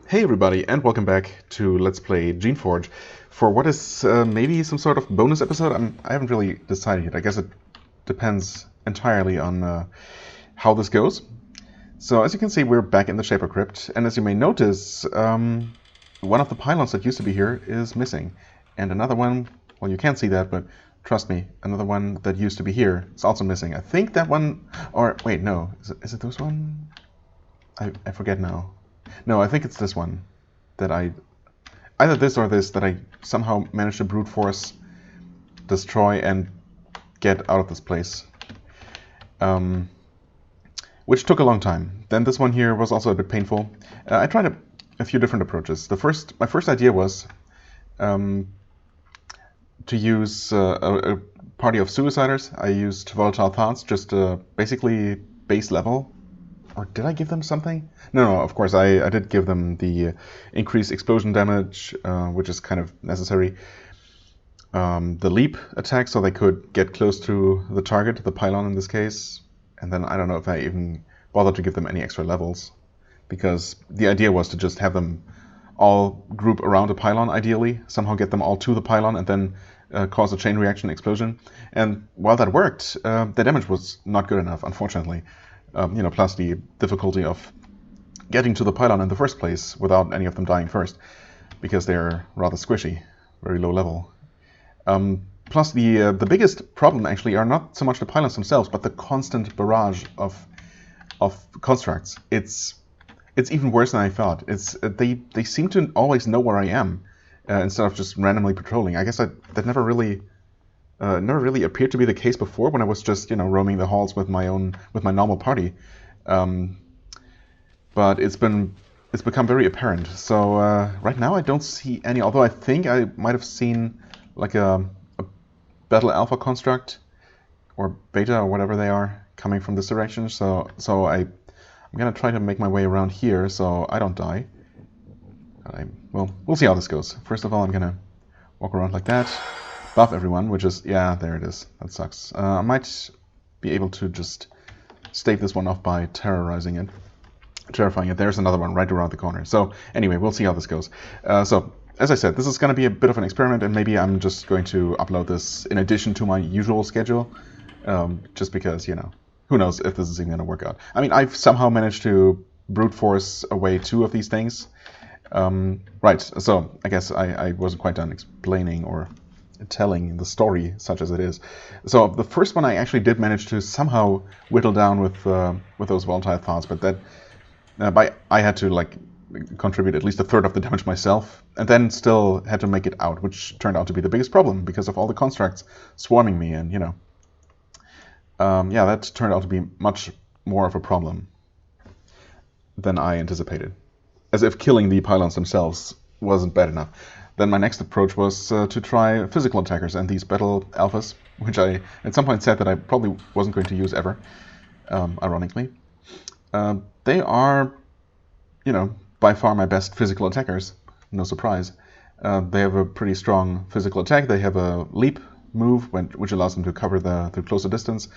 Hey everybody, and welcome back to Let's Play Geneforge for what is maybe some sort of bonus episode. I haven't really decided yet. I guess it depends entirely on how this goes. So as you can see, we're back in the Shaper Crypt, and as you may notice, one of the pylons that used to be here is missing. And another one, well, you can't see that, but trust me, another one that used to be here is also missing. I think that one, or wait, no, is it this one? I forget now. No, I think it's this one that either this or this that I somehow managed to brute force destroy and get out of this place. Which took a long time. Then this one here was also a bit painful. I tried a few different approaches. My first idea was to use a party of suiciders. I used volatile thoughts, just basically base level. Or did I give them something? No, of course, I did give them the increased explosion damage, which is kind of necessary. The leap attack, so they could get close to the target, the pylon in this case. And then I don't know if I even bothered to give them any extra levels, because the idea was to just have them all group around a pylon, ideally, somehow get them all to the pylon, and then cause a chain reaction explosion. And while that worked, the damage was not good enough, unfortunately. Plus the difficulty of getting to the pylon in the first place without any of them dying first, because they're rather squishy, very low level. Plus the biggest problem actually are not so much the pylons themselves, but the constant barrage of constructs. It's even worse than I thought. They seem to always know where I am instead of just randomly patrolling. I guess that never really appeared to be the case before, when I was just roaming the halls with my normal party. But it's become very apparent. So right now I don't see any. Although I think I might have seen like a battle alpha construct or beta or whatever they are coming from this direction. So I'm gonna try to make my way around here so I don't die. Well, we'll see how this goes. First of all, I'm gonna walk around like that. Buff everyone, which is, yeah, there it is. That sucks. I might be able to just stave this one off by terrifying it. There's another one right around the corner. So anyway, we'll see how this goes. So as I said, this is going to be a bit of an experiment, and maybe I'm just going to upload this in addition to my usual schedule, just because, who knows if this is even going to work out. I mean, I've somehow managed to brute force away 2 of these things. Right, so I guess I wasn't quite done explaining or telling the story, such as it is. So the first one I actually did manage to somehow whittle down with those volatile thoughts, but that I had to contribute at least a third of the damage myself, and then still had to make it out, which turned out to be the biggest problem because of all the constructs swarming me, and that turned out to be much more of a problem than I anticipated. As if killing the pylons themselves wasn't bad enough. Then my next approach was to try physical attackers and these battle alphas, which I at some point said that I probably wasn't going to use ever, ironically. They are, by far my best physical attackers, no surprise. They have a pretty strong physical attack. They have a leap move, which allows them to cover the closer distance.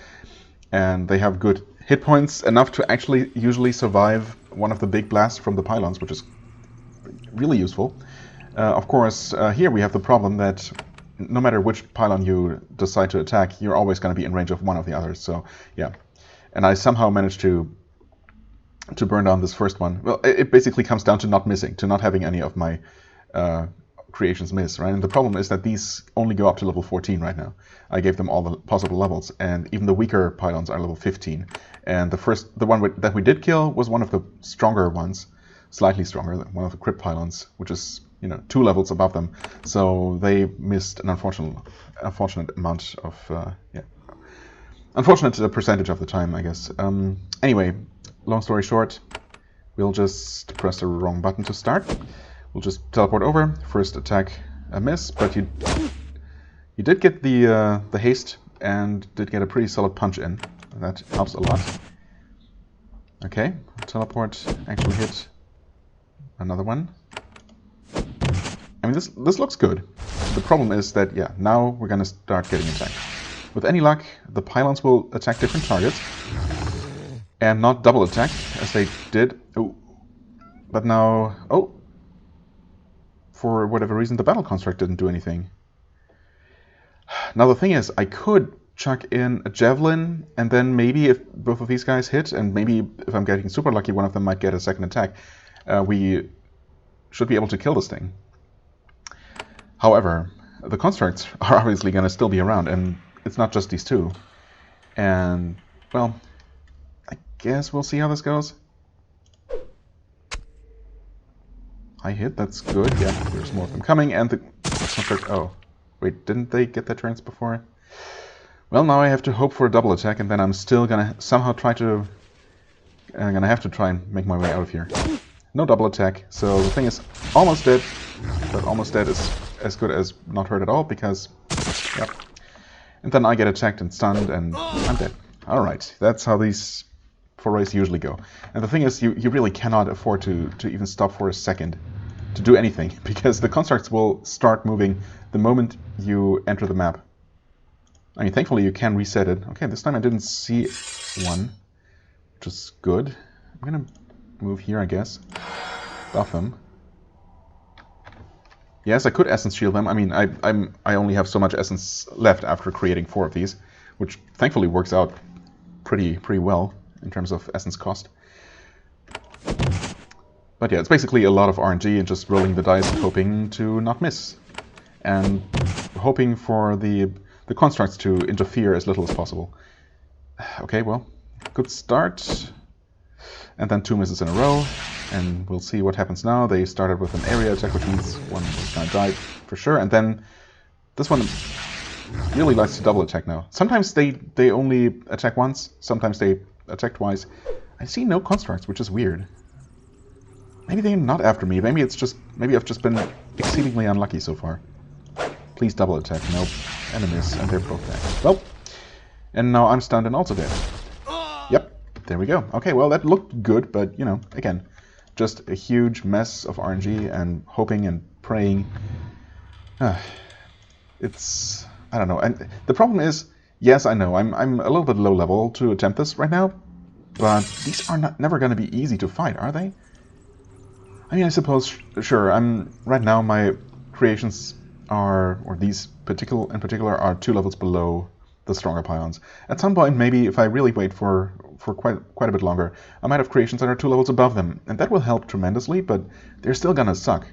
And they have good hit points, enough to actually usually survive one of the big blasts from the pylons, which is really useful. Of course, here we have the problem that no matter which pylon you decide to attack, you're always going to be in range of one of the others. So, yeah. And I somehow managed to burn down this first one. Well, it basically comes down to not missing, to not having any of my creations miss, right? And the problem is that these only go up to level 14 right now. I gave them all the possible levels, and even the weaker pylons are level 15. And the one that we did kill was one of the stronger ones, slightly stronger, one of the crypt pylons, which is 2 levels above them, so they missed an unfortunate amount of, unfortunate percentage of the time, I guess. Anyway, long story short, we'll just press the wrong button to start. We'll just teleport over. First attack, a miss, but you did get the haste and did get a pretty solid punch in. That helps a lot. Okay, teleport, actually hit another one. I mean, this looks good. The problem is that, now we're going to start getting attacked. With any luck, the pylons will attack different targets, and not double attack, as they did. Oh, But now, oh, for whatever reason, the battle construct didn't do anything. Now the thing is, I could chuck in a javelin, and then maybe if both of these guys hit, and maybe if I'm getting super lucky, one of them might get a second attack, we should be able to kill this thing. However, the constructs are obviously going to still be around, and it's not just these two. And, well, I guess we'll see how this goes. I hit, that's good. Yeah, there's more of them coming, and the construct... Oh, wait, didn't they get their turns before? Well, now I have to hope for a double attack, and then I'm still gonna somehow try to... I'm gonna have to try and make my way out of here. No double attack, so the thing is almost dead, but almost dead is as good as not hurt at all, because... Yep. And then I get attacked and stunned, and I'm dead. Alright, that's how these forays usually go. And the thing is, you really cannot afford to even stop for a second to do anything, because the constructs will start moving the moment you enter the map. I mean, thankfully you can reset it. Okay, this time I didn't see one, which is good. I'm gonna move here, I guess. Buff them. Yes, I could essence shield them. I mean, I only have so much essence left after creating 4 of these, which thankfully works out pretty well in terms of essence cost. But yeah, it's basically a lot of RNG and just rolling the dice, hoping to not miss, and hoping for the constructs to interfere as little as possible. Okay, well, good start. And then 2 misses in a row, and we'll see what happens now. They started with an area attack, which means one was gonna die for sure, and then this one really likes to double attack now. Sometimes they only attack once, sometimes they attack twice. I see no constructs, which is weird. Maybe they're not after me, maybe I've just been exceedingly unlucky so far. Please double attack. Nope. Enemies, and they're both dead. Well, and now I'm stunned and also dead. Yep, there we go. Okay, well, that looked good, but, you know, again, just a huge mess of RNG and hoping and praying. It's... I don't know. And the problem is, yes, I know, I'm a little bit low level to attempt this right now, but these are never going to be easy to fight, are they? I mean, I suppose, sure, right now my creations are, or these in particular, are 2 levels below the stronger pylons. At some point, maybe if I really wait for quite a bit longer, I might have creations that are 2 levels above them, and that will help tremendously, but they're still gonna suck.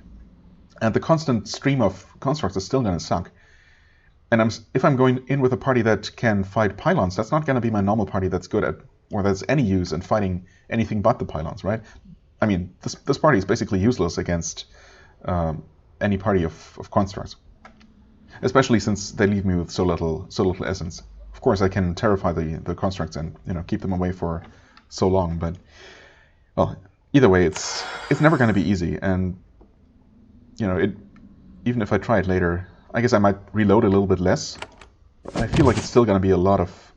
And the constant stream of constructs is still gonna suck. And if I'm going in with a party that can fight pylons, that's not gonna be my normal party that's good at, or that's any use in fighting anything but the pylons, right? I mean, this party is basically useless against any party of constructs. Especially since they leave me with so little essence. Of course, I can terrify the constructs and, you know, keep them away for so long, but, well, either way, it's never going to be easy, and, you know, even if I try it later, I guess I might reload a little bit less, but I feel like it's still going to be a lot of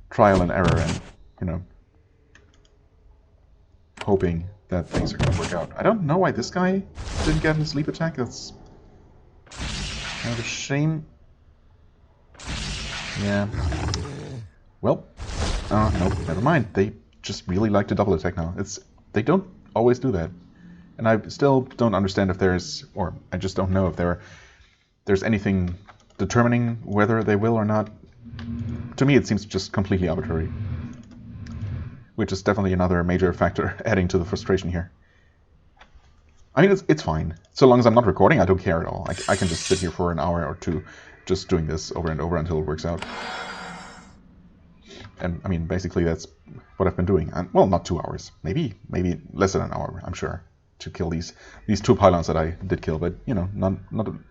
trial and error and, you know, hoping that things are going to work out. I don't know why this guy didn't get his leap attack. That's kind of a shame. Yeah. Well, nope, never mind. They just really like to double attack now. They don't always do that. And I still don't understand if there's, or I just don't know if there's anything determining whether they will or not. To me, it seems just completely arbitrary. Which is definitely another major factor adding to the frustration here. I mean, it's fine. So long as I'm not recording, I don't care at all. I can just sit here for an hour or 2 just doing this over and over until it works out. And, I mean, basically that's what I've been doing. Well, not 2 hours. Maybe less than an hour, I'm sure, to kill these 2 pylons that I did kill. But, you know, not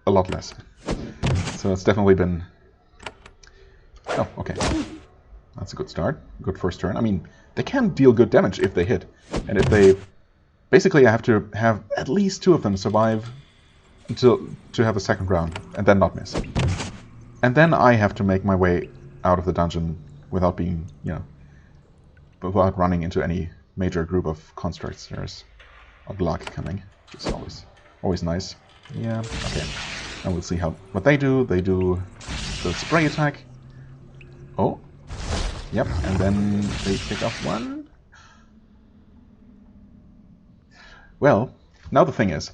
a lot less. So it's definitely been... Oh, okay. That's a good start. Good first turn. I mean, they can deal good damage if they hit. And if they... Basically, I have to have at least 2 of them survive to have a second round, and then not miss. And then I have to make my way out of the dungeon without being, you know, without running into any major group of constructs. There's a block coming, which is always nice. Yeah, okay. And we'll see what they do. They do the spray attack. Oh, yep, and then they pick up 1. Well, now the thing is,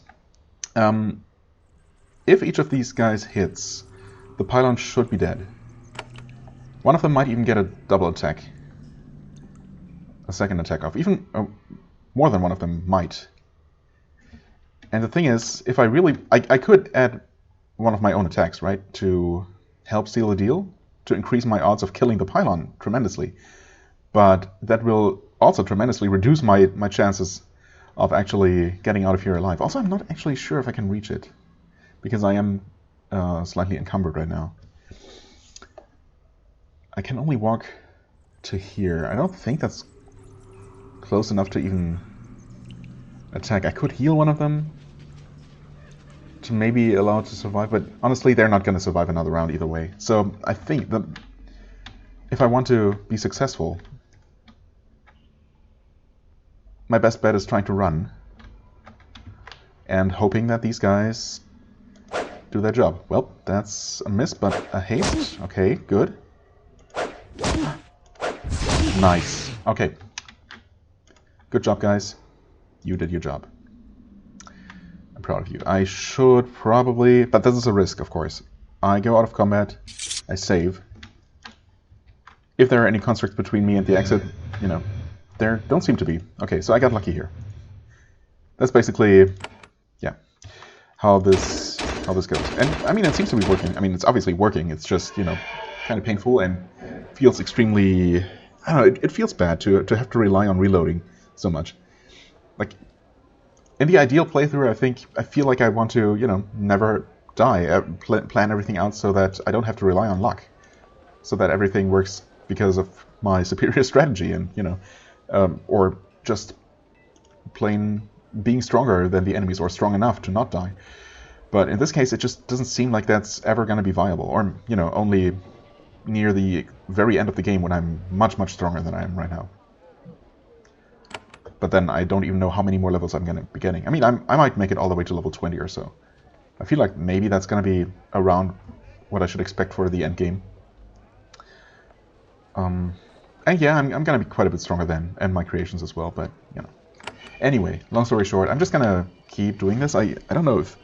If each of these guys hits, the pylon should be dead. One of them might even get a double attack. A second attack off. Even more than one of them might. And the thing is, if I really... I could add one of my own attacks, right? To help seal the deal. To increase my odds of killing the pylon tremendously. But that will also tremendously reduce my chances of actually getting out of here alive. Also, I'm not actually sure if I can reach it. Because I am slightly encumbered right now. I can only walk to here. I don't think that's close enough to even attack. I could heal one of them to maybe allow it to survive, but honestly, they're not going to survive another round either way. So I think that if I want to be successful, my best bet is trying to run and hoping that these guys do their job. Well, that's a miss, but a haste. Okay, good. Nice. Okay. Good job, guys. You did your job. I'm proud of you. I should probably... But this is a risk, of course. I go out of combat. I save. If there are any constructs between me and the exit, you know, there don't seem to be. Okay, so I got lucky here. That's basically, yeah, how this goes. And, I mean, it seems to be working. I mean, it's obviously working. It's just, you know, kind of painful and feels extremely... I don't know, it feels bad to have to rely on reloading so much. Like, in the ideal playthrough, I feel like I want to, you know, never die. Plan everything out so that I don't have to rely on luck. So that everything works because of my superior strategy and, you know, or just plain being stronger than the enemies or strong enough to not die. But in this case, it just doesn't seem like that's ever going to be viable. Or, you know, only near the very end of the game when I'm much, much stronger than I am right now. But then I don't even know how many more levels I'm going to be getting. I mean, I might make it all the way to level 20 or so. I feel like maybe that's going to be around what I should expect for the end game. And yeah, I'm going to be quite a bit stronger then, and my creations as well, but, you know. Anyway, long story short, I'm just going to keep doing this. I don't know if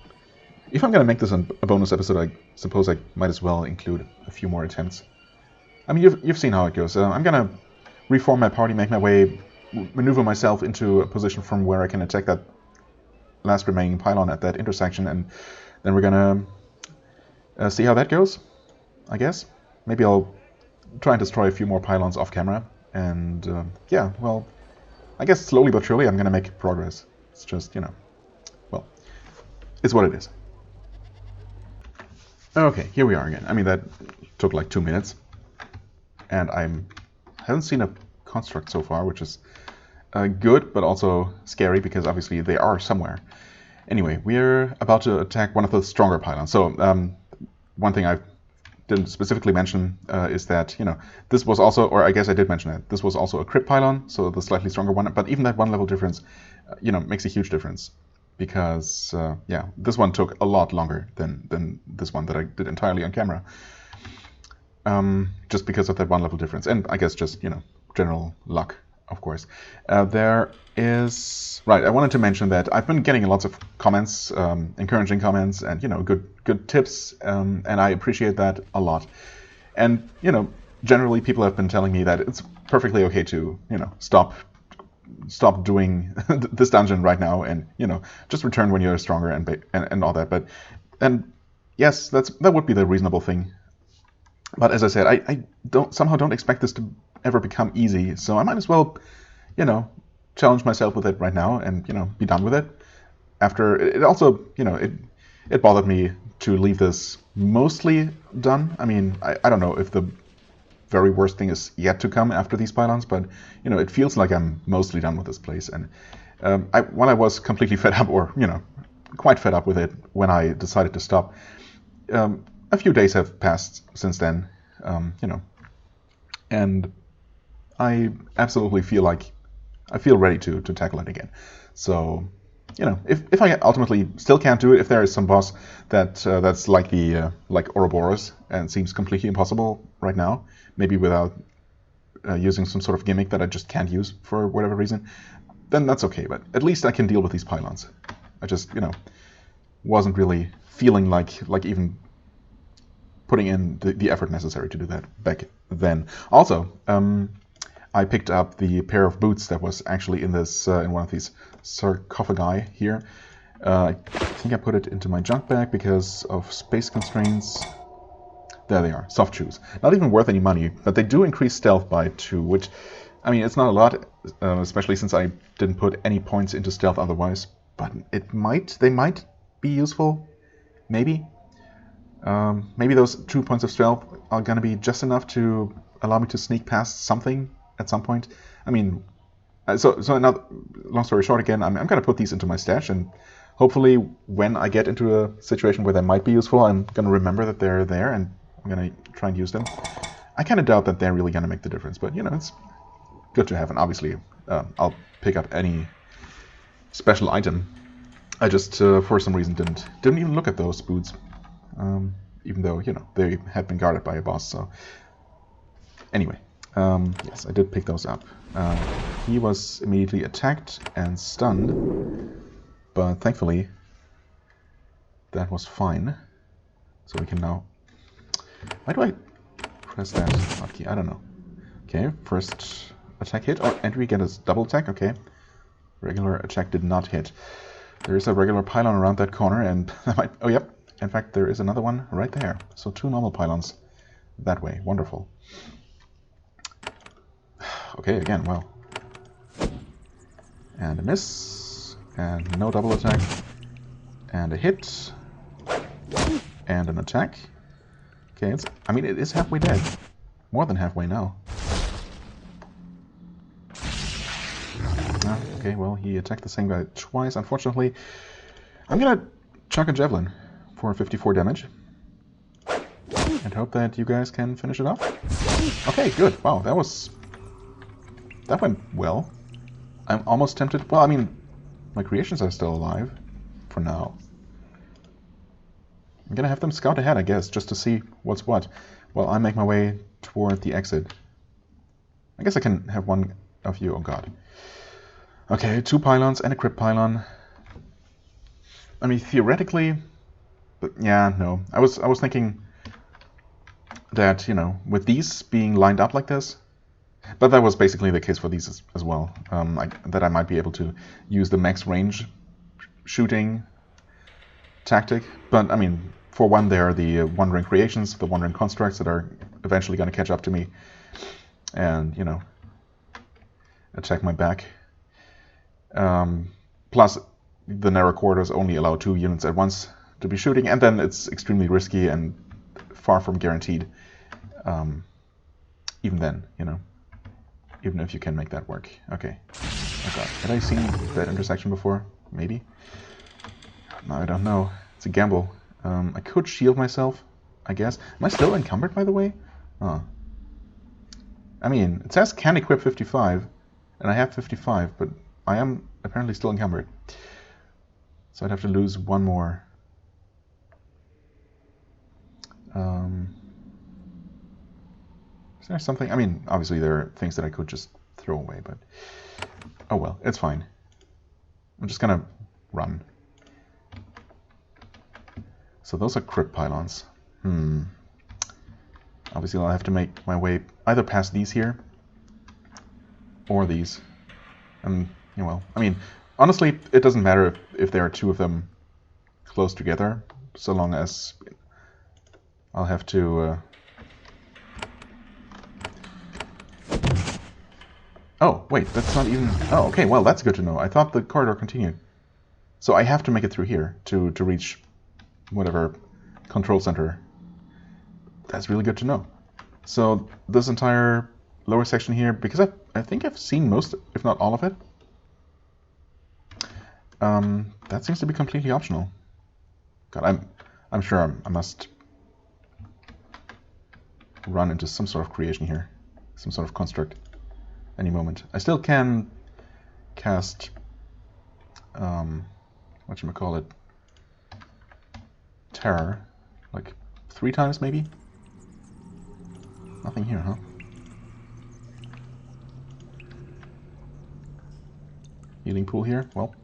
I'm going to make this a bonus episode, I suppose I might as well include a few more attempts. I mean, you've seen how it goes. I'm going to reform my party, make my way, maneuver myself into a position from where I can attack that last remaining pylon at that intersection, and then we're going to see how that goes, I guess. Maybe I'll try and destroy a few more pylons off camera, and yeah, well, I guess slowly but surely I'm going to make progress. It's just, you know, well, it's what it is. Okay, here we are again. I mean, that took like 2 minutes. And I haven't seen a construct so far, which is good, but also scary, because obviously they are somewhere. Anyway, we're about to attack one of the stronger pylons. So, one thing I didn't specifically mention is that, you know, this was also, or I guess I did mention it, this was also a crypt pylon, so the slightly stronger one, but even that one level difference, you know, makes a huge difference. Because, yeah, this one took a lot longer than this one that I did entirely on camera. Just because of that one level difference. And I guess just, you know, general luck, of course. There is... Right, I wanted to mention that I've been getting lots of comments, encouraging comments, and, you know, good tips, and I appreciate that a lot. And, you know, generally people have been telling me that it's perfectly okay to, you know, stop doing this dungeon right now, and, you know, just return when you're stronger and all that. But, and yes, that would be the reasonable thing. But as I said, I somehow don't expect this to ever become easy, so I might as well, you know, challenge myself with it right now and, you know, be done with it. After it also, you know, it bothered me to leave this mostly done. I mean, I don't know if the very worst thing is yet to come after these pylons, but, you know, it feels like I'm mostly done with this place. And when I was completely fed up, or, you know, quite fed up with it when I decided to stop, a few days have passed since then, you know, and I absolutely feel ready to tackle it again. So, you know, if I ultimately still can't do it, if there is some boss that's like like Ouroboros and seems completely impossible right now, maybe without using some sort of gimmick that I just can't use for whatever reason, then that's okay. But at least I can deal with these pylons. I just, you know, wasn't really feeling like even putting in the effort necessary to do that back then. Also, I picked up the pair of boots that was actually in this in one of these sarcophagi here. I think I put it into my junk bag because of space constraints. There they are, soft shoes. Not even worth any money, but they do increase stealth by 2, which, I mean, it's not a lot, especially since I didn't put any points into stealth otherwise. But they might be useful, maybe. Maybe those 2 points of stealth are going to be just enough to allow me to sneak past something at some point. I mean, so now, long story short again, I'm going to put these into my stash, and hopefully when I get into a situation where they might be useful, I'm going to remember that they're there, and I'm going to try and use them. I kind of doubt that they're really going to make the difference, but, you know, it's good to have, and obviously I'll pick up any special item. I just, for some reason, didn't even look at those boots. Even though, you know, they had been guarded by a boss, so... Anyway, yes, I did pick those up. He was immediately attacked and stunned, but thankfully that was fine. So we can now... Why do I press that hotkey? I don't know. Okay, first attack hit. Oh, and we get a double attack, okay. Regular attack did not hit. There is a regular pylon around that corner, and that might... Oh, yep. In fact, there is another one right there. So 2 normal pylons that way. Wonderful. Okay, again, well. And a miss. And no double attack. And a hit. And an attack. Okay, I mean, it is halfway dead. More than halfway now. Okay, well, he attacked the same guy twice. Unfortunately, I'm going to chuck a javelin for 54 damage. And hope that you guys can finish it off. Okay, good. Wow, that went well. I'm almost tempted. Well, I mean, my creations are still alive. For now. I'm gonna have them scout ahead, I guess, just to see what's what. While I make my way toward the exit. I guess I can have one of you. Oh god. Okay, 2 pylons and a crypt pylon. I mean, theoretically... But yeah, no. I was thinking that, you know, with these being lined up like this, but that was basically the case for these as well, that I might be able to use the max range shooting tactic. But, I mean, for one, there are the wandering creations, the wandering constructs that are eventually going to catch up to me and, you know, attack my back. Plus, the narrow corridors only allow 2 units at once to be shooting, and then it's extremely risky and far from guaranteed. Even then, you know, even if you can make that work. Okay. Oh god, had I seen that intersection before? Maybe? No, I don't know. It's a gamble. I could shield myself, I guess. Am I still encumbered, by the way? Oh. I mean, it says can equip 55, and I have 55, but I am apparently still encumbered. So I'd have to lose one more. Is there something? I mean, obviously there are things that I could just throw away, but... Oh well, it's fine. I'm just gonna run. So those are crypt pylons. Obviously I'll have to make my way either past these here, or these. And, you know, well, I mean, honestly, it doesn't matter if there are 2 of them close together, so long as I'll have to... Oh, wait, that's not even... Oh, okay, well, that's good to know. I thought the corridor continued. So I have to make it through here to reach whatever control center. That's really good to know. So this entire lower section here, because I think I've seen most, if not all of it, that seems to be completely optional. God, I'm sure I must run into some sort of creation here, some sort of construct any moment. I still can cast whatchamacallit, terror, like 3 times maybe? Nothing here, huh? Healing pool here, well.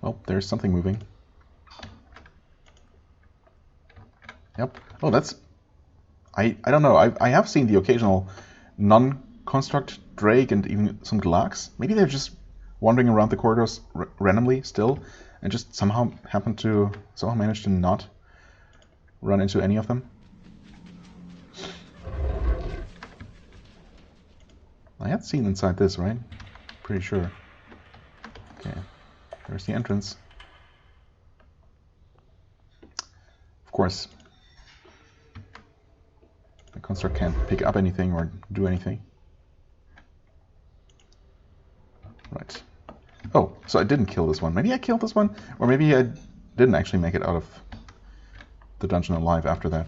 Oh, there's something moving. Yep. Oh, that's... I don't know. I have seen the occasional non-construct drake and even some glax. Maybe they're just wandering around the corridors randomly still, and just somehow manage to not run into any of them. I had seen inside this, right? Pretty sure. Okay, there's the entrance. Of course, the construct can't pick up anything or do anything. Right. Oh, so I didn't kill this one. Maybe I killed this one, or maybe I didn't actually make it out of the dungeon alive after that.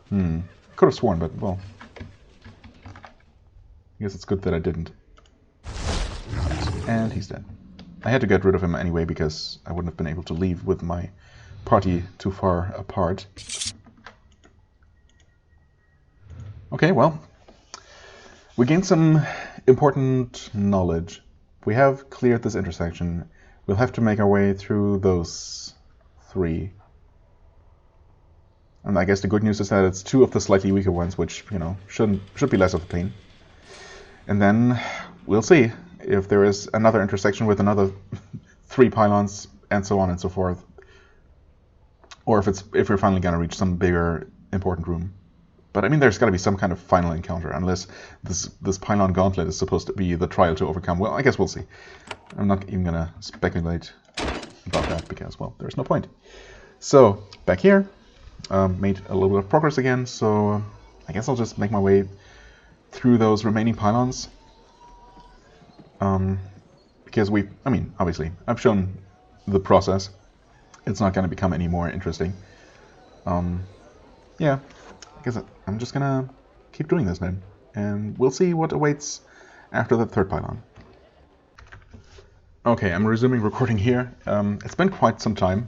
Could have sworn, but well, I guess it's good that I didn't. And he's dead. I had to get rid of him anyway because I wouldn't have been able to leave with my party too far apart. Okay, well, we gained some important knowledge. We have cleared this intersection. We'll have to make our way through those 3. And I guess the good news is that it's 2 of the slightly weaker ones, which, you know, should be less of a pain. And then we'll see if there is another intersection with another 3 pylons, and so on and so forth. Or if we're finally gonna reach some bigger, important room. But I mean, there's got to be some kind of final encounter, unless this pylon gauntlet is supposed to be the trial to overcome. Well, I guess we'll see. I'm not even gonna speculate about that because, well, there's no point. So back here, made a little bit of progress again. So I guess I'll just make my way through those remaining pylons. Because obviously, I've shown the process. It's not going to become any more interesting. Yeah. I guess I'm just gonna keep doing this then, and we'll see what awaits after the 3rd pylon. Okay, I'm resuming recording here. It's been quite some time.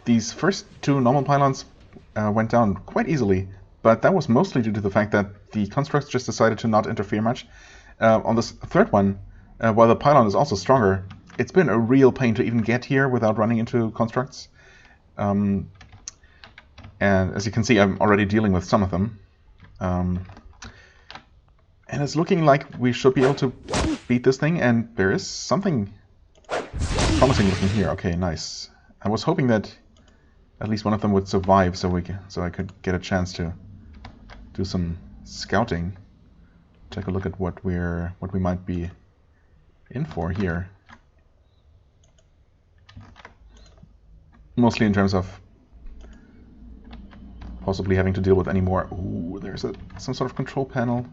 These first 2 normal pylons went down quite easily, but that was mostly due to the fact that the constructs just decided to not interfere much. On this 3rd one, while the pylon is also stronger, it's been a real pain to even get here without running into constructs. And as you can see, I'm already dealing with some of them. And it's looking like we should be able to beat this thing, and there is something promising looking here. Okay, nice. I was hoping that at least one of them would survive so I could get a chance to do some scouting. Take a look at what we might be in for here. Mostly in terms of possibly having to deal with any more. Ooh, there's some sort of control panel,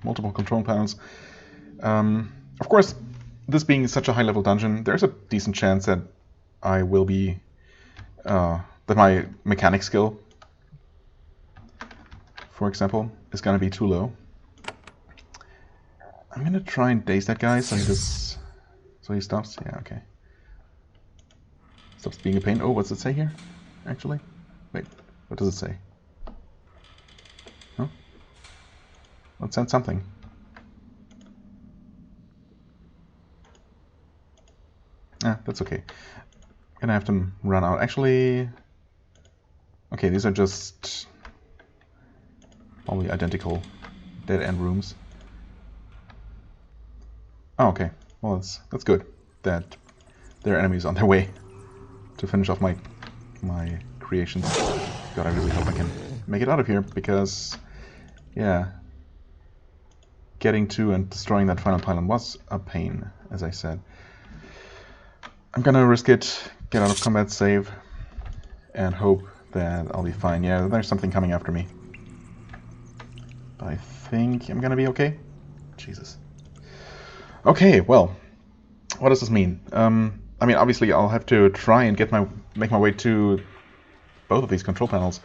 multiple control panels. Of course, this being such a high-level dungeon, there's a decent chance that I will be that my mechanic skill, for example, is gonna be too low. I'm gonna try and daze that guy so he stops. Yeah, okay. Stops being a pain. Oh, what's it say here? Actually, wait, what does it say? Oh, well, it said something. Ah, that's okay. I'm gonna have to run out. Actually, okay, these are just probably identical dead-end rooms. Oh, okay. Well, that's good that there are enemies on their way to finish off my creations. God, I really hope I can make it out of here, because, yeah, getting to and destroying that final pylon was a pain, as I said. I'm gonna risk it, get out of combat, save, and hope that I'll be fine. Yeah, there's something coming after me. But I think I'm gonna be okay. Jesus. Okay, well, what does this mean? I mean, obviously I'll have to try and make my way to both of these control panels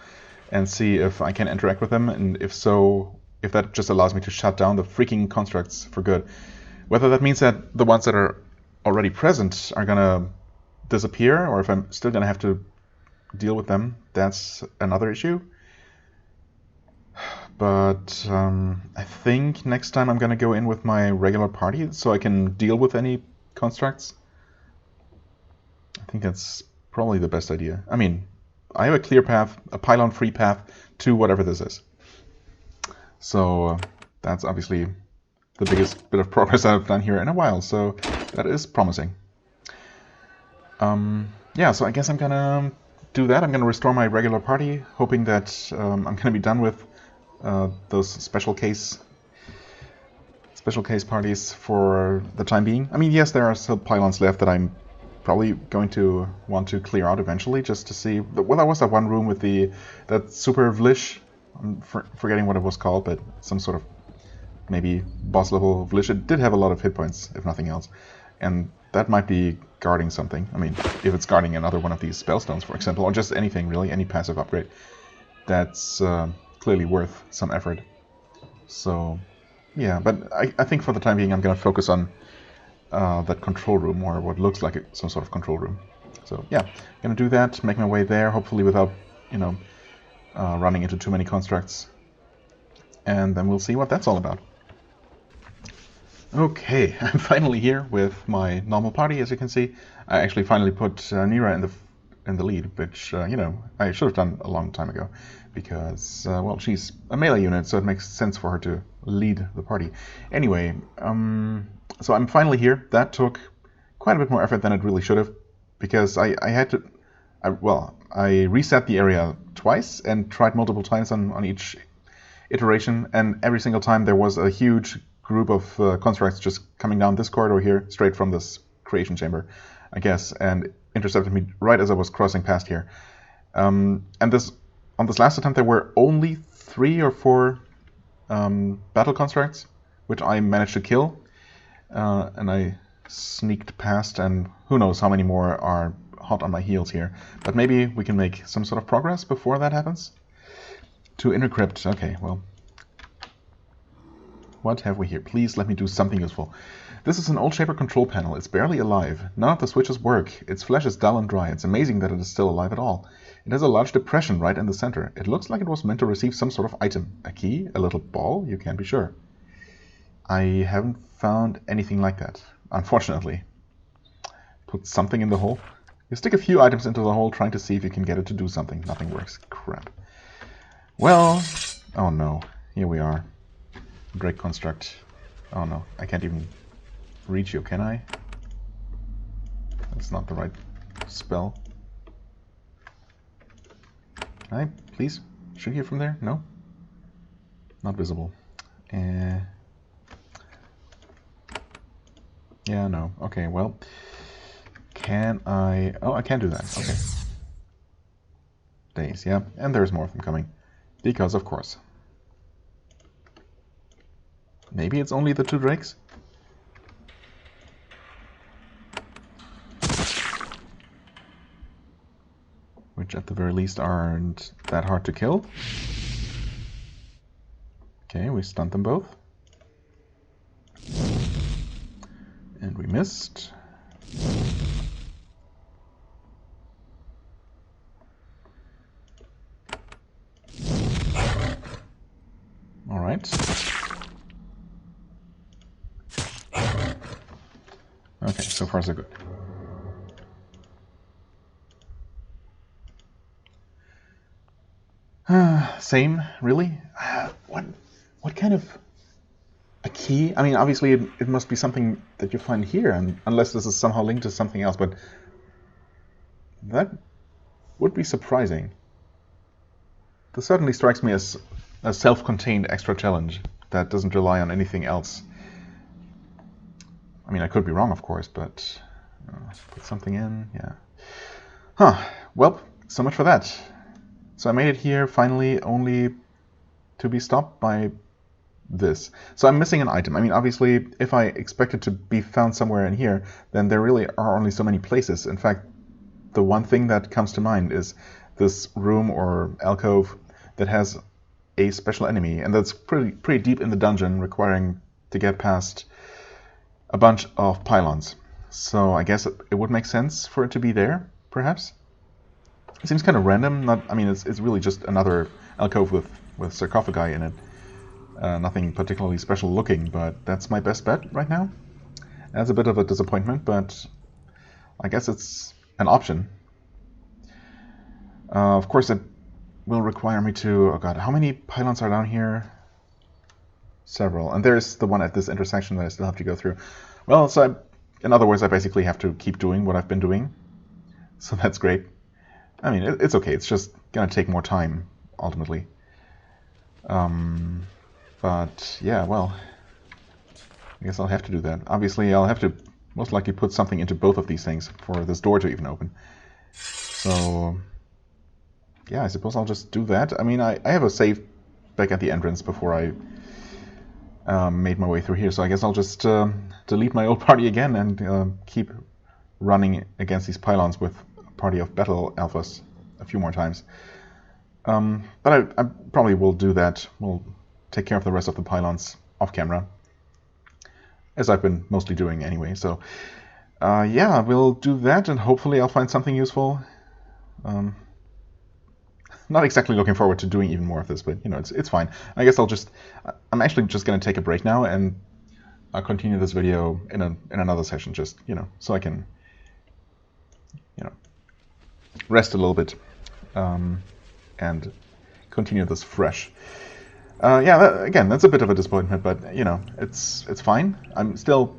and see if I can interact with them, and if so, if that just allows me to shut down the freaking constructs for good. Whether that means that the ones that are already present are gonna disappear, or if I'm still gonna have to deal with them, that's another issue. But I think next time I'm gonna go in with my regular party so I can deal with any constructs. think that's probably the best idea. I mean, I have a clear path, a pylon-free path to whatever this is. So that's obviously the biggest bit of progress I've done here in a while, so that is promising. Yeah, so I guess I'm gonna do that. I'm gonna restore my regular party, hoping that I'm gonna be done with those special case parties for the time being. I mean, yes, there are still pylons left that I'm probably going to want to clear out eventually, just to see. Well, there was that one room with that super Vlish. I'm forgetting what it was called, but some sort of maybe boss level Vlish. It did have a lot of hit points, if nothing else, and that might be guarding something. I mean, if it's guarding another one of these spellstones, for example, or just anything really, any passive upgrade, that's clearly worth some effort. So, yeah, but I think for the time being I'm going to focus on that control room, or what looks like some sort of control room. So, yeah, I'm going to do that, make my way there, hopefully without, running into too many constructs. And then we'll see what that's all about. Okay, I'm finally here with my normal party, as you can see. I actually finally put Nira in the lead, which, I should have done a long time ago. Because, well, she's a melee unit, so it makes sense for her to lead the party. Anyway, so I'm finally here. That took quite a bit more effort than it really should have. Because I had to... I reset the area twice and tried multiple times on each iteration, and every single time there was a huge group of constructs just coming down this corridor here, straight from this creation chamber, I guess, and intercepted me right as I was crossing past here. And on this last attempt there were only 3 or 4 battle constructs, which I managed to kill, and I sneaked past, and who knows how many more are hot on my heels here. But maybe we can make some sort of progress before that happens. To intercrypt, okay, well. What have we here? Please let me do something useful. This is an old Shaper control panel. It's barely alive. None of the switches work. Its flesh is dull and dry. It's amazing that it is still alive at all. It has a large depression right in the center. It looks like it was meant to receive some sort of item. A key? A little ball? You can't be sure. I haven't found anything like that, unfortunately. Put something in the hole. You stick a few items into the hole trying to see if you can get it to do something. Nothing works. Crap. Well, oh no. Here we are. Break construct. Oh no, I can't even reach you, can I? That's not the right spell. Can I please shoot you from there? No? Not visible. Yeah, no. Okay, well. Can I... Oh, I can do that. Okay. Days, yeah. And there's more of them coming. Because, of course. Maybe it's only the 2 drakes? Which at the very least aren't that hard to kill. Okay, we stunned them both. And we missed. Alright. Okay, so far so good. Same, really? What kind of a key? I mean, obviously it must be something that you find here, and unless this is somehow linked to something else, but that would be surprising. This certainly strikes me as a self-contained extra challenge that doesn't rely on anything else. I mean, I could be wrong, of course, but put something in, yeah. Huh, well, so much for that. So I made it here, finally, only to be stopped by this. So I'm missing an item. I mean, obviously, if I expect it to be found somewhere in here, then there really are only so many places. In fact, the one thing that comes to mind is this room or alcove that has a special enemy, and that's pretty deep in the dungeon, requiring to get past a bunch of pylons. So I guess it would make sense for it to be there, perhaps. It seems kind of random. I mean, it's really just another alcove with sarcophagi in it. Nothing particularly special looking, but that's my best bet right now. That's a bit of a disappointment, but I guess it's an option. Of course, it will require me to... Oh god, how many pylons are down here? Several. And there's the one at this intersection that I still have to go through. Well, so in other words, I basically have to keep doing what I've been doing. So that's great. I mean, it's okay. It's just going to take more time, ultimately. But, yeah, well, I guess I'll have to do that. Obviously, I'll have to most likely put something into both of these things for this door to even open. So, yeah, I suppose I'll just do that. I mean, I have a save back at the entrance before I made my way through here. So I guess I'll just delete my old party again and keep running against these pylons with a party of battle alphas a few more times. But I probably will do that. We'll take care of the rest of the pylons off camera, as I've been mostly doing anyway. So, yeah, we'll do that, and hopefully I'll find something useful. Not exactly looking forward to doing even more of this, but, you know, it's fine. I guess I'm actually just going to take a break now, and I'll continue this video in another session, just, you know, so I can, you know, rest a little bit, and continue this fresh. Yeah, again, that's a bit of a disappointment, but, you know, it's fine. I'm still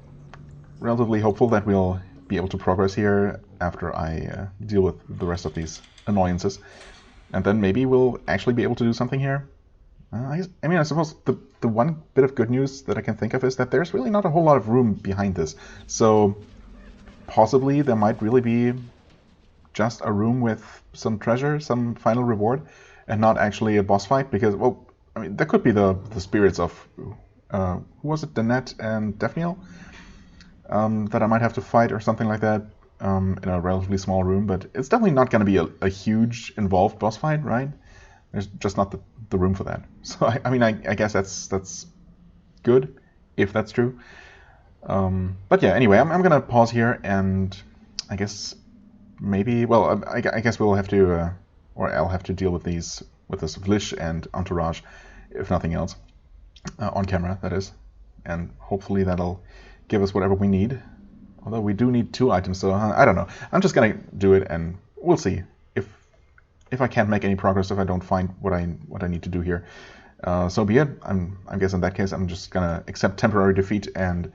relatively hopeful that we'll be able to progress here after I deal with the rest of these annoyances. And then maybe we'll actually be able to do something here. I mean, I suppose the one bit of good news that I can think of is that there's really not a whole lot of room behind this. So possibly there might really be just a room with some treasure, some final reward, and not actually a boss fight, because, well, I mean, there could be the spirits of, who was it, Danette and Daphniel, that I might have to fight or something like that in a relatively small room, but it's definitely not going to be a huge involved boss fight, right? There's just not the room for that. So, I mean, I guess that's good, if that's true. But yeah, anyway, I'm going to pause here, and I guess maybe, well, I guess we'll have to, or I'll have to deal with this Vlish and Entourage, if nothing else, on camera, that is. And hopefully that'll give us whatever we need. Although we do need 2 items, so I don't know. I'm just gonna do it, and we'll see if I can't make any progress, if I don't find what I need to do here. So be it. I guess in that case, I'm just gonna accept temporary defeat and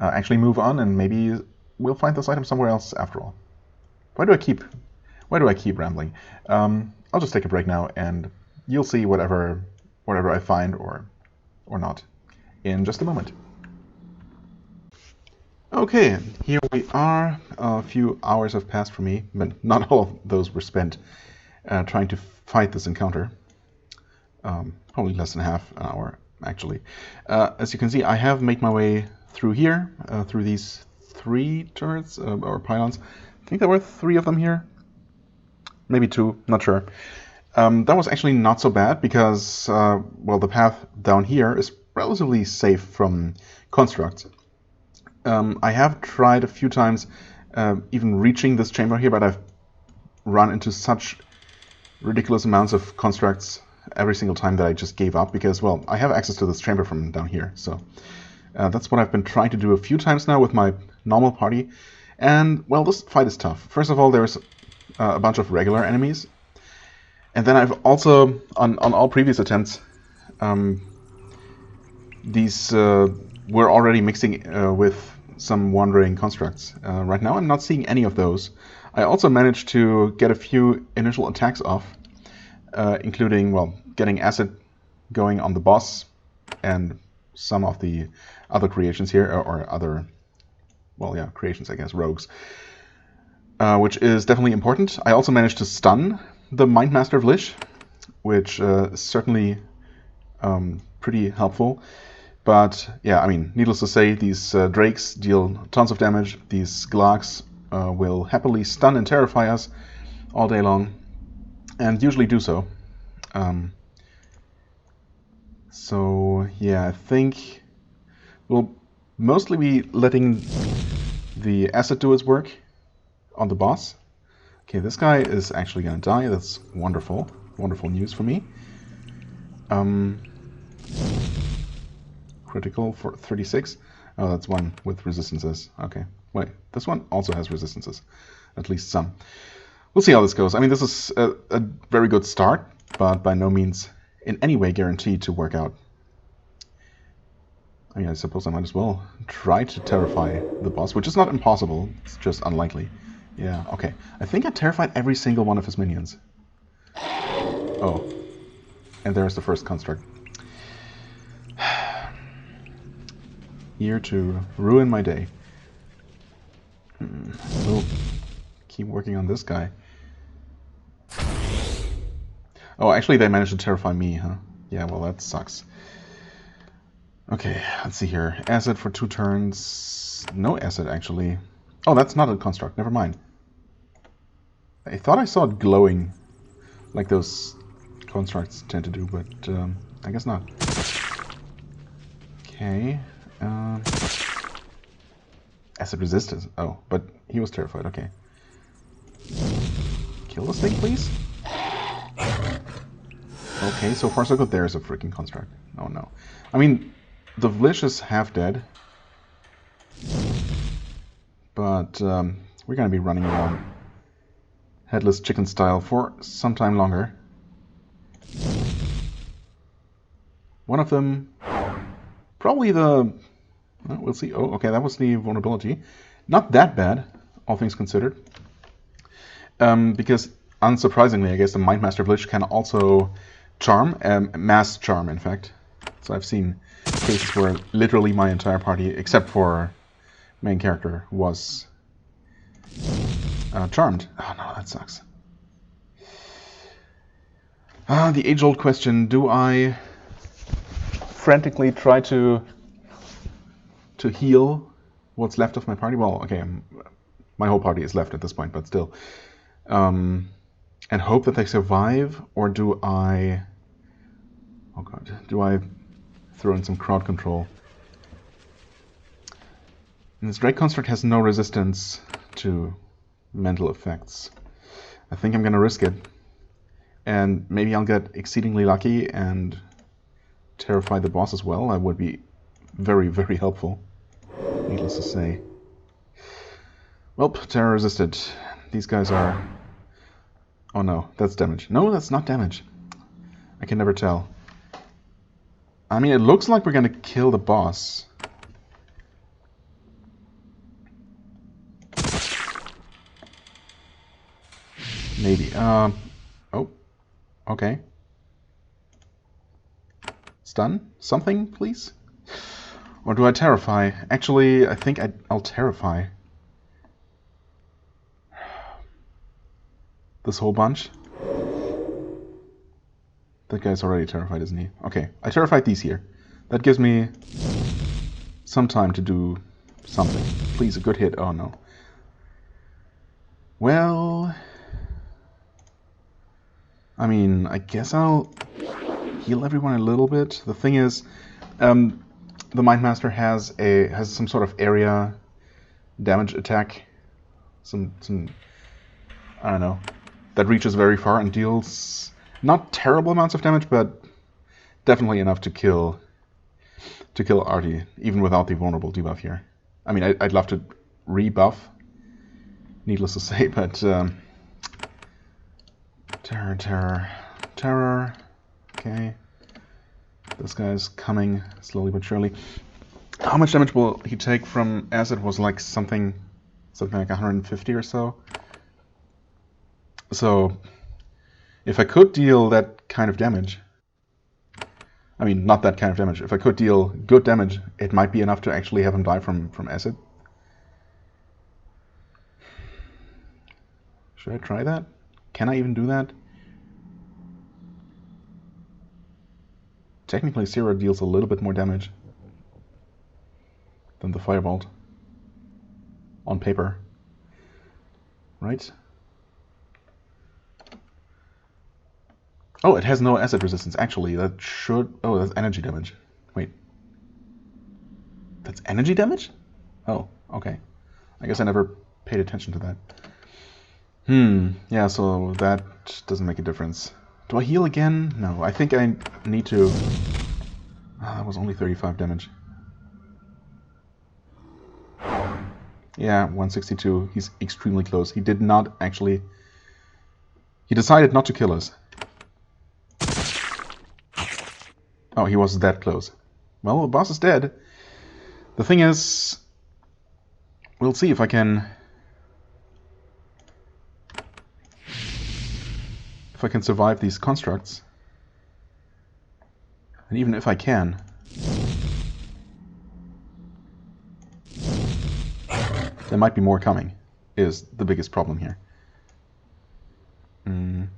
actually move on, and maybe we'll find this item somewhere else after all. Why do I keep rambling? I'll just take a break now, and you'll see whatever I find or not in just a moment. Okay, here we are. A few hours have passed for me, but not all of those were spent trying to fight this encounter. Probably less than half an hour, actually. As you can see, I have made my way through here, through these 3 turrets or pylons. I think there were 3 of them here. Maybe 2, not sure. That was actually not so bad because, well, the path down here is relatively safe from constructs. I have tried a few times even reaching this chamber here, but I've run into such ridiculous amounts of constructs every single time that I just gave up because, well, I have access to this chamber from down here. So that's what I've been trying to do a few times now with my normal party. And, well, this fight is tough. First of all, there's a bunch of regular enemies. And then I've also, on all previous attempts, these were already mixing with some wandering constructs. Right now I'm not seeing any of those. I also managed to get a few initial attacks off, including, well, getting acid going on the boss and some of the other creations here, or other, well, yeah, creations, I guess, rogues, which is definitely important. I also managed to stun the Mindmaster Vlish, which is certainly pretty helpful. But yeah, I mean, needless to say, these drakes deal tons of damage. These Glarks will happily stun and terrify us all day long, and usually do so. So yeah, I think we'll mostly be letting the acid do its work on the boss. Okay, this guy is actually gonna die. That's wonderful. Wonderful news for me. Critical for 36. Oh, that's one with resistances. Okay, Wait, this one also has resistances. At least some. We'll see how this goes. I mean, this is a very good start, but by no means in any way guaranteed to work out. I mean, I suppose I might as well try to terrify the boss, which is not impossible. It's just unlikely. Yeah, okay. I think I terrified every single one of his minions. Oh. And there's the first construct. Here to ruin my day. We'll keep working on this guy. Oh, actually they managed to terrify me, huh? Yeah, well, that sucks. Okay, let's see here. Acid for 2 turns. No acid, actually. Oh, that's not a construct. Never mind. I thought I saw it glowing, like those constructs tend to do, but I guess not. Okay. Acid resistance. Oh, but he was terrified. Okay. Kill this thing, please? Okay, so far so good. There's a freaking construct. Oh no. I mean, the Vlish is half dead. But we're gonna be running around headless chicken style for some time longer. One of them, probably the... well, we'll see. Oh, okay, that was the vulnerability. Not that bad, all things considered. Because, unsurprisingly, I guess the Mindmaster Vlish can also charm, mass charm, in fact. So I've seen cases where literally my entire party, except for main character, was charmed. Oh no, that sucks. The age-old question, do I frantically try to heal what's left of my party? Well, okay, my whole party is left at this point, but still. And hope that they survive, or do I... oh god, do I throw in some crowd control? And this Drake construct has no resistance to mental effects. I think I'm gonna risk it. And maybe I'll get exceedingly lucky and terrify the boss as well. That would be very, very helpful, needless to say. Well, terror resisted. These guys are... oh no, that's damage. No, that's not damage. I can never tell. I mean, it looks like we're gonna kill the boss. Maybe. Oh. Okay. Stun? Something, please? Or do I terrify? Actually, I think I'll terrify. This whole bunch? That guy's already terrified, isn't he? Okay, I terrified these here. That gives me some time to do something. Please, a good hit. Oh no. Well... I mean, I guess I'll heal everyone a little bit. The thing is, the Mindmaster has some sort of area damage attack. Some I don't know, that reaches very far and deals not terrible amounts of damage, but definitely enough to kill Artie, even without the vulnerable debuff here. I mean, I'd love to rebuff, needless to say, but terror. Okay, this guy's coming slowly but surely. How much damage will he take from acid? Was like something like 150 or so. So, if I could deal that kind of damage, I mean, not that kind of damage, if I could deal good damage, it might be enough to actually have him die from acid. Should I try that? Can I even do that? Technically, Zero deals a little bit more damage than the Firebolt. On paper. Right? Oh, it has no acid resistance. Actually, that should... oh, that's energy damage. Wait. That's energy damage? Oh, okay. I guess I never paid attention to that. Yeah, so that doesn't make a difference. Do I heal again? No, I think I need to... that was only 35 damage. Yeah, 162. He's extremely close. He did not actually... He decided not to kill us. Oh, he was that close. Well, the boss is dead. The thing is... We'll see if I can... If I can survive these constructs. And even if I can... There might be more coming, is the biggest problem here. Let's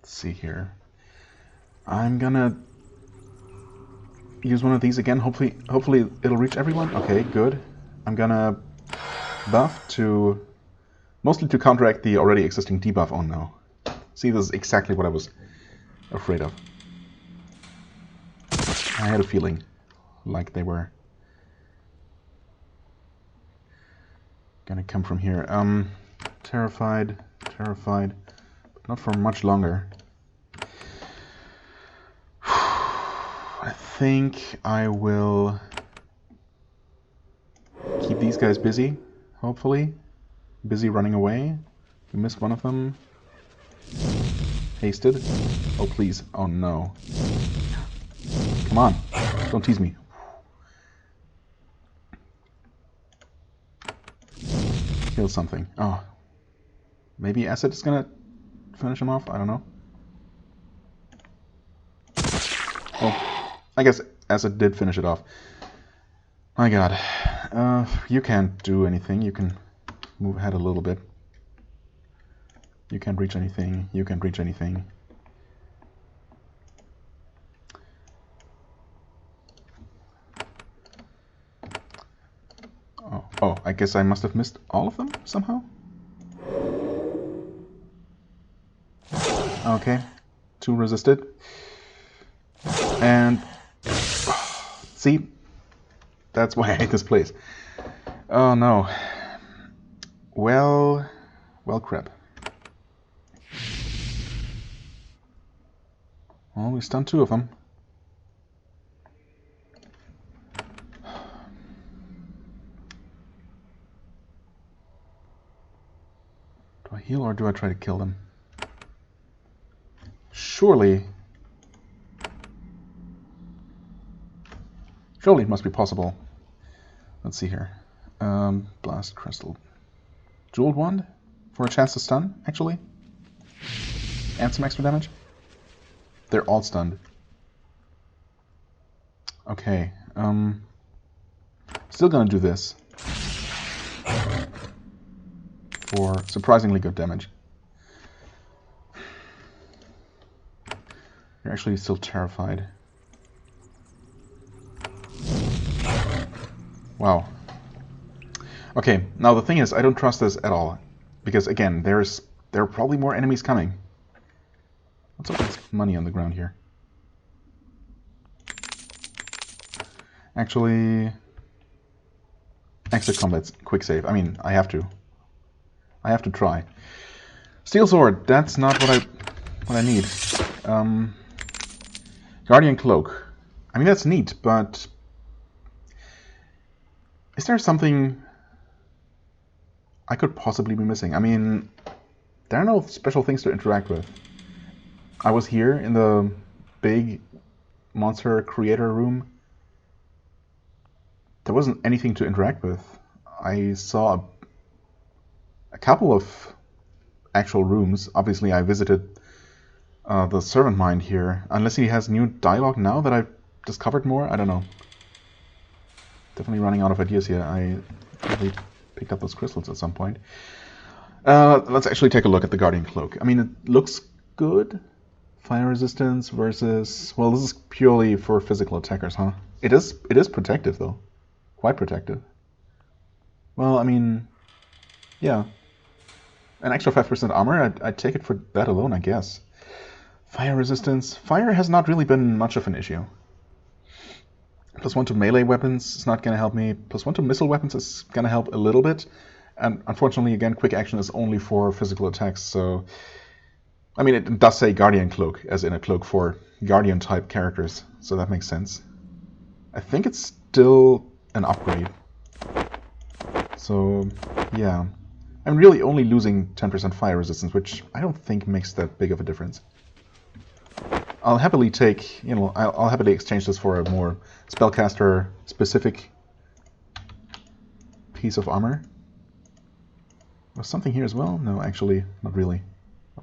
see here. I'm gonna use one of these again. Hopefully it'll reach everyone. Okay, good. I'm gonna buff to... Mostly to counteract the already existing debuff on now. See, this is exactly what I was afraid of. I had a feeling like they were gonna come from here. Terrified, but not for much longer. I think I will keep these guys busy, hopefully. Busy running away. We missed one of them. Hasted. Oh, please. Oh, no. Come on. Don't tease me. Kill something. Oh. Maybe acid is gonna finish him off? I don't know. Oh. I guess acid did finish it off. My god. You can't do anything. You can move ahead a little bit. You can't reach anything. You can't reach anything. Oh, I guess I must have missed all of them somehow? Okay. 2 resisted. And... see? That's why I hate this place. Oh no. Well, crap. Well, we stunned 2 of them. Do I heal or do I try to kill them? Surely it must be possible. Let's see here. Blast crystal. Jeweled wand for a chance to stun, actually. And some extra damage. They're all stunned. Okay. Still gonna do this. For surprisingly good damage. You're actually still terrified. Wow. Okay, now the thing is, I don't trust this at all. Because again, there are probably more enemies coming. What's all this money on the ground here? Actually... exit combat's quick save. I mean, I have to. I have to try. Steel sword, that's not what I need. Guardian cloak. I mean, that's neat, but... is there something I could possibly be missing? I mean, there are no special things to interact with. I was here in the big monster creator room. There wasn't anything to interact with. I saw a couple of actual rooms. Obviously, I visited the servant mind here. Unless he has new dialogue now that I've discovered more, I don't know. Definitely running out of ideas here. I probably picked up those crystals at some point. Let's actually take a look at the Guardian Cloak. I mean, it looks good. Fire resistance versus... well, this is purely for physical attackers, huh? It is protective, though. Quite protective. Well, I mean... yeah. An extra 5% armor, I'd take it for that alone, I guess. Fire resistance. Fire has not really been much of an issue. +1 to melee weapons is not going to help me. +1 to missile weapons is going to help a little bit. And unfortunately, again, quick action is only for physical attacks, so... I mean, it does say Guardian Cloak, as in a cloak for Guardian-type characters, so that makes sense. I think it's still an upgrade. So, yeah. I'm really only losing 10% fire resistance, which I don't think makes that big of a difference. I'll happily take, I'll happily exchange this for a more spellcaster-specific piece of armor. Was something here as well? No, actually, not really.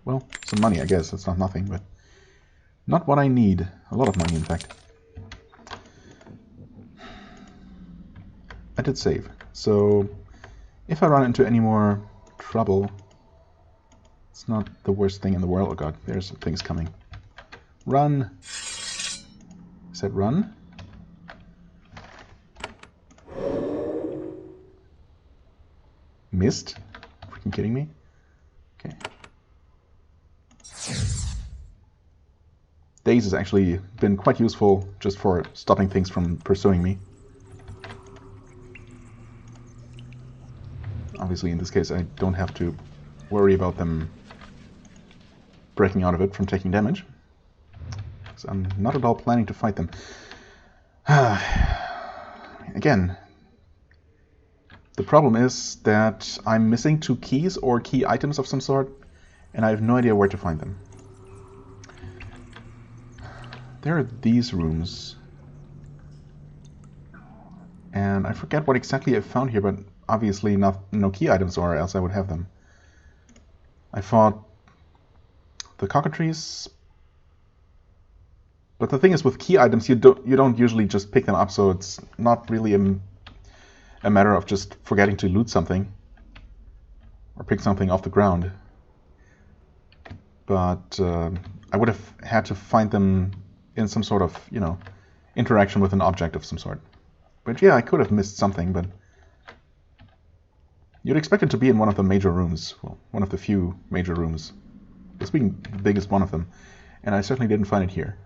Well, some money, I guess. That's not nothing, but not what I need. A lot of money, in fact. I did save, so if I run into any more trouble, it's not the worst thing in the world. Oh god, there's some things coming. Run! I said run? Missed? Freaking kidding me? Okay. Daze has actually been quite useful just for stopping things from pursuing me. Obviously, in this case, I don't have to worry about them breaking out of it from taking damage. So I'm not at all planning to fight them. Again, the problem is that I'm missing 2 keys or key items of some sort, and I have no idea where to find them. There are these rooms. And I forget what exactly I found here, but obviously no key items, or else I would have them. I fought the cockatrice, but the thing is, with key items, you don't usually just pick them up, so it's not really a matter of just forgetting to loot something or pick something off the ground. But I would have had to find them in some sort of, interaction with an object of some sort. But yeah, I could have missed something, but you'd expect it to be in one of the major rooms. Well, one of the few major rooms. This being the biggest one of them. And I certainly didn't find it here.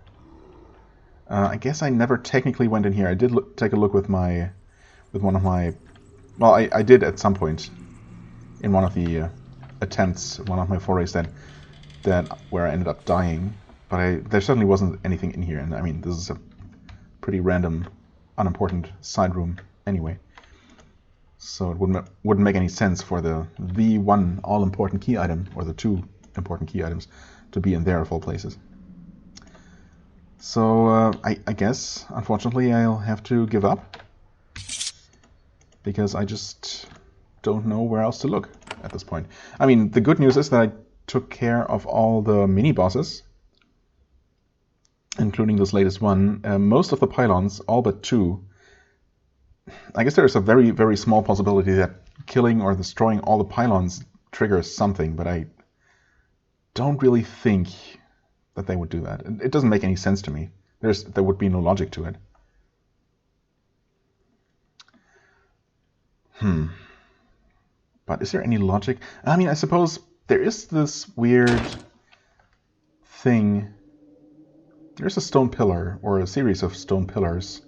I guess I never technically went in here. I did take a look with one of my... Well, I did at some point in one of the attempts, one of my forays where I ended up dying. But there certainly wasn't anything in here. And I mean, this is a pretty random, unimportant side room anyway. So it wouldn't make any sense for the one all-important key item, or the 2 important key items, to be in there of all places. So I guess, unfortunately, I'll have to give up, because I just don't know where else to look at this point. I mean, the good news is that I took care of all the mini-bosses, including this latest one. Most of the pylons, all but 2. I guess there is a very, very small possibility that killing or destroying all the pylons triggers something, but I don't really think that they would do that. It doesn't make any sense to me. There would be no logic to it. But is there any logic? I mean, I suppose there is this weird thing. There's a stone pillar, or a series of stone pillars,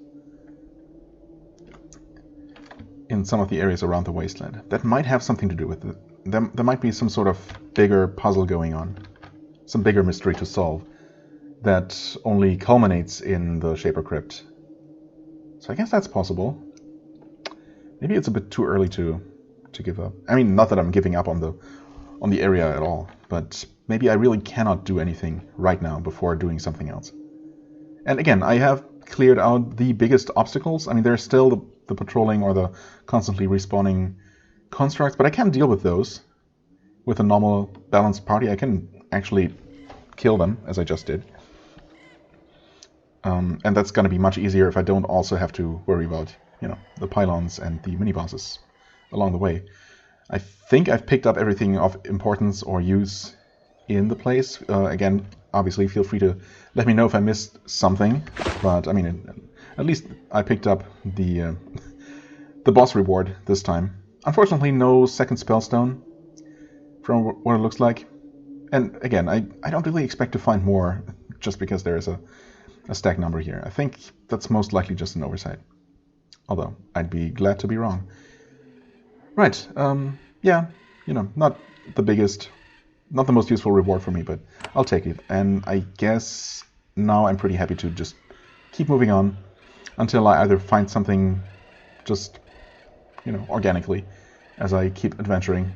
in some of the areas around the wasteland. That might have something to do with it. There might be some sort of bigger puzzle going on. Some bigger mystery to solve that only culminates in the Shaper Crypt. So I guess that's possible. Maybe it's a bit too early to give up. I mean, not that I'm giving up on the area at all, but maybe I really cannot do anything right now before doing something else. And again, I have cleared out the biggest obstacles. I mean, there's still the patrolling or the constantly respawning constructs, but I can deal with those. With a normal balanced party, I can actually kill them, as I just did. And that's going to be much easier if I don't also have to worry about, the pylons and the mini-bosses along the way. I think I've picked up everything of importance or use in the place. Again, obviously, feel free to let me know if I missed something. But, I mean, at least I picked up the boss reward this time. Unfortunately, no second spellstone from what it looks like. And again, I don't really expect to find more just because there is a stack number here. I think that's most likely just an oversight. Although, I'd be glad to be wrong. Right, yeah, not the biggest not the most useful reward for me, but I'll take it. And I guess now I'm pretty happy to just keep moving on until I either find something just, organically as I keep adventuring,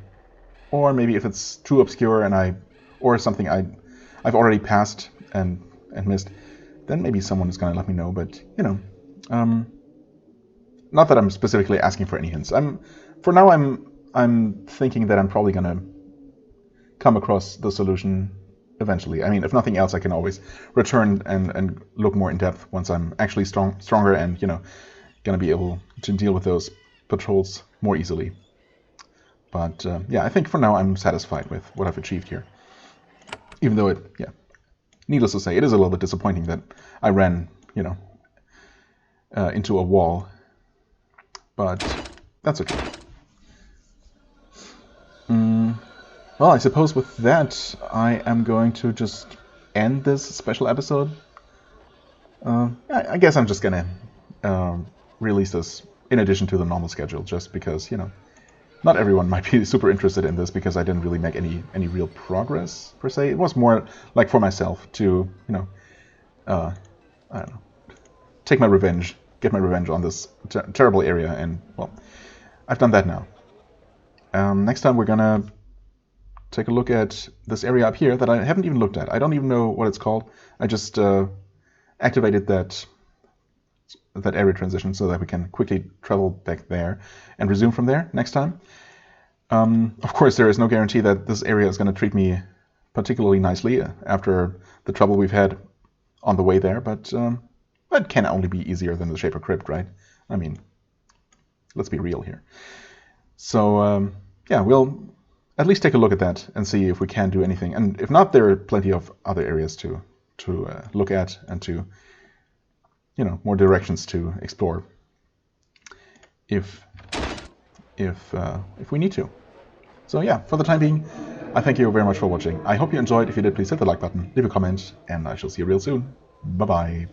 or maybe if it's too obscure or something I've already passed and missed, then maybe someone is gonna let me know. But not that I'm specifically asking for any hints. For now I'm thinking that I'm probably gonna come across the solution eventually. I mean, if nothing else, I can always return and look more in depth once I'm actually stronger and gonna be able to deal with those patrols more easily. But yeah, I think for now I'm satisfied with what I've achieved here. Even though needless to say, it is a little bit disappointing that I ran, into a wall. But that's okay. Well, I suppose with that, I am going to just end this special episode. I guess I'm just gonna release this in addition to the normal schedule, just because, not everyone might be super interested in this, because I didn't really make any real progress, per se. It was more like for myself to, I don't know, get my revenge on this terrible area, and, well, I've done that now. Next time we're gonna take a look at this area up here that I haven't even looked at. I don't even know what it's called. I just activated that area transition so that we can quickly travel back there and resume from there next time. Of course, there is no guarantee that this area is going to treat me particularly nicely after the trouble we've had on the way there, but it can only be easier than the Shaper Crypt, right? I mean, let's be real here. So, yeah, we'll at least take a look at that and see if we can do anything. And if not, there are plenty of other areas to look at and to, more directions to explore if we need to. So yeah, for the time being, I thank you very much for watching. I hope you enjoyed. If you did, please hit the like button, leave a comment, and I shall see you real soon. Bye-bye.